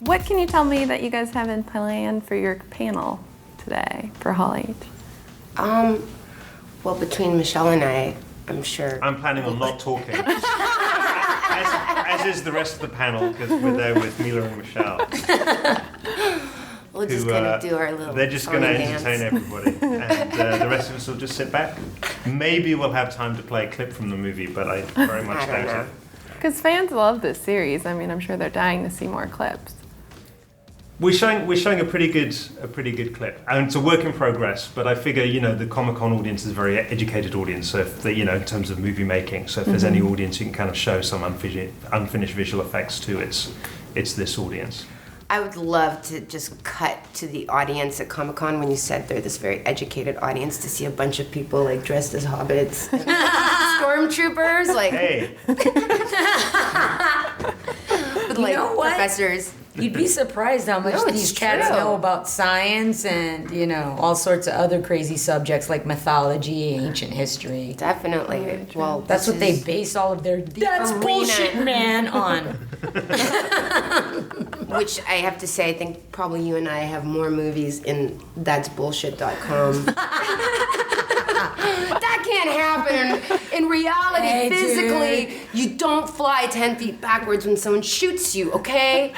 What can you tell me that you guys have in plan for your panel today for Hall H? Well, between Michelle and I'm sure. I'm planning on not talking. As is the rest of the panel, because we're there with Milla and Michelle. We're just going to do our little They're just going to entertain everybody. And the rest of us will just sit back. Maybe we'll have time to play a clip from the movie, but I very much doubt it. Because fans love this series. I mean, I'm sure they're dying to see more clips. We're showing a pretty good clip, and it's a work in progress. But I figure, the Comic-Con audience is a very educated audience. So if in terms of movie making, so if there's any audience you can kind of show some unfinished visual effects to, it's this audience. I would love to just cut to the audience at Comic-Con when you said they're this very educated audience, to see a bunch of people like dressed as hobbits, and stormtroopers, like. Hey. With, like, professors. You'd be surprised how much these cats know about science and, all sorts of other crazy subjects like mythology, ancient history. Definitely. Well, that's what they base all of their "that's bullshit, man" on. Which I have to say, I think probably you and I have more movies in that'sbullshit.com. That can't happen in reality. Hey, physically, dude. You don't fly 10 feet backwards when someone shoots you, okay?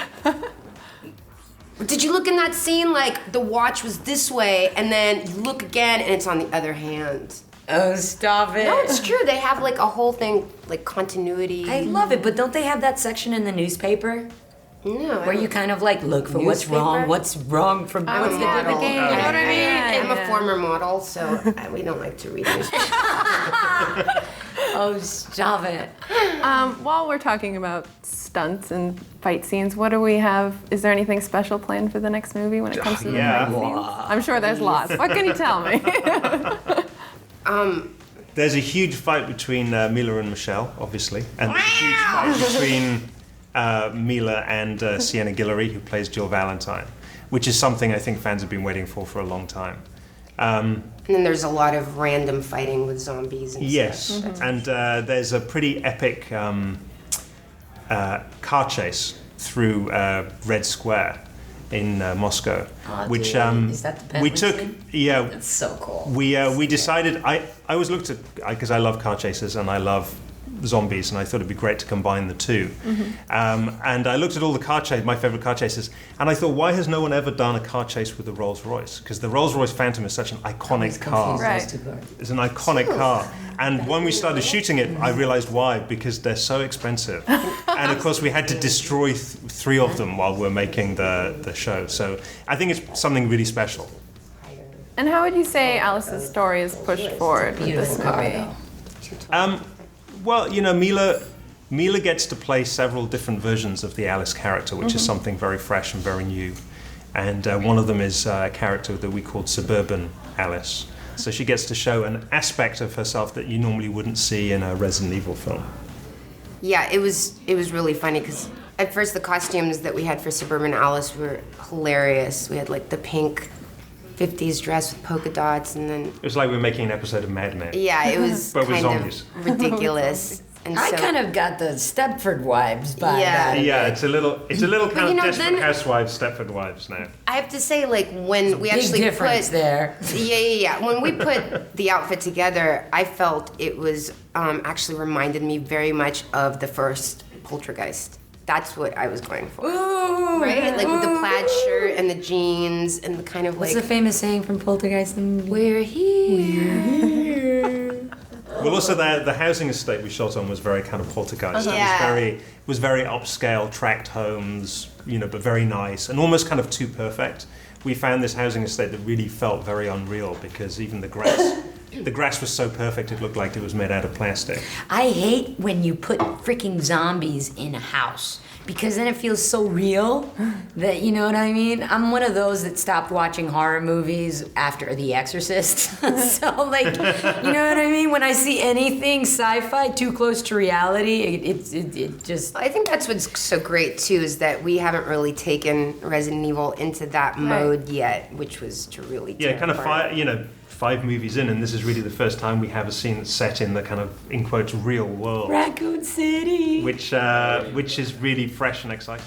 Did you look in that scene, like the watch was this way, and then you look again and it's on the other hand? Oh, stop it. No, it's true. They have like a whole thing, like continuity. I love it, but don't they have that section in the newspaper? No. Where you kind of like look for what's wrong from I'm a model. You know what I mean? I'm a former model, so we don't like to read newspapers. Oh, stop it. While we're talking about stunts and fight scenes, what do we have? Is there anything special planned for the next movie when it comes to the fight scenes? I'm sure there's lots. What can you tell me? There's a huge fight between Milla and Michelle, obviously, and there's a huge fight between Milla and Sienna Guillory, who plays Jill Valentine, which is something I think fans have been waiting for a long time. And then there's a lot of random fighting with zombies and stuff. Yes, and there's a pretty epic car chase through Red Square in Moscow, which is that the we took. thing? Yeah, That's so cool. we decided. I always looked at, because I love car chases and I love zombies, and I thought it'd be great to combine the two. And I looked at all the my favorite car chases, and I thought, why has no one ever done a car chase with the Rolls Royce? Because the Rolls Royce Phantom is such an iconic car. Right. It's an iconic car. And when we started shooting it, I realized why, because they're so expensive. And of course, we had to destroy three of them while we're making the show. So I think it's something really special. And how would you say Alice's story is pushed forward with this movie? Well, Milla gets to play several different versions of the Alice character, which is something very fresh and very new. And one of them is a character that we called Suburban Alice. So she gets to show an aspect of herself that you normally wouldn't see in a Resident Evil film. Yeah, it was really funny because at first the costumes that we had for Suburban Alice were hilarious. We had like the pink 50s dress with polka dots, and then It was like we were making an episode of Mad Men. yeah, it was But with kind zombies. of ridiculous. And I so, kind of got the Stepford vibes by Yeah. that. Yeah, it's a little kind of Desperate then- Housewives, Stepford Wives now. I have to say, like when we Big actually difference put there. Yeah. When we put the outfit together, I felt it was actually reminded me very much of the first Poltergeist. That's what I was going for. Ooh, Right? Like with the plaid shirt and the jeans and the kind of What's like the famous saying from Poltergeist? we're here. Well, also the housing estate we shot on was very kind of Poltergeist. Yeah. It was very upscale, tract homes, but very nice and almost kind of too perfect. We found this housing estate that really felt very unreal because even the grass was so perfect it looked like it was made out of plastic. I hate when you put freaking zombies in a house because then it feels so real that, you know what I mean? I'm one of those that stopped watching horror movies after The Exorcist. So, like, you know what I mean? When I see anything sci-fi too close to reality, it just... I think that's what's so great too, is that we haven't really taken Resident Evil into that mode yet, which was to really tear Kind of apart. 5 movies in, and this is really the first time we have a scene that's set in the kind of, in quotes, real world. Raccoon City! Which is really fresh and exciting.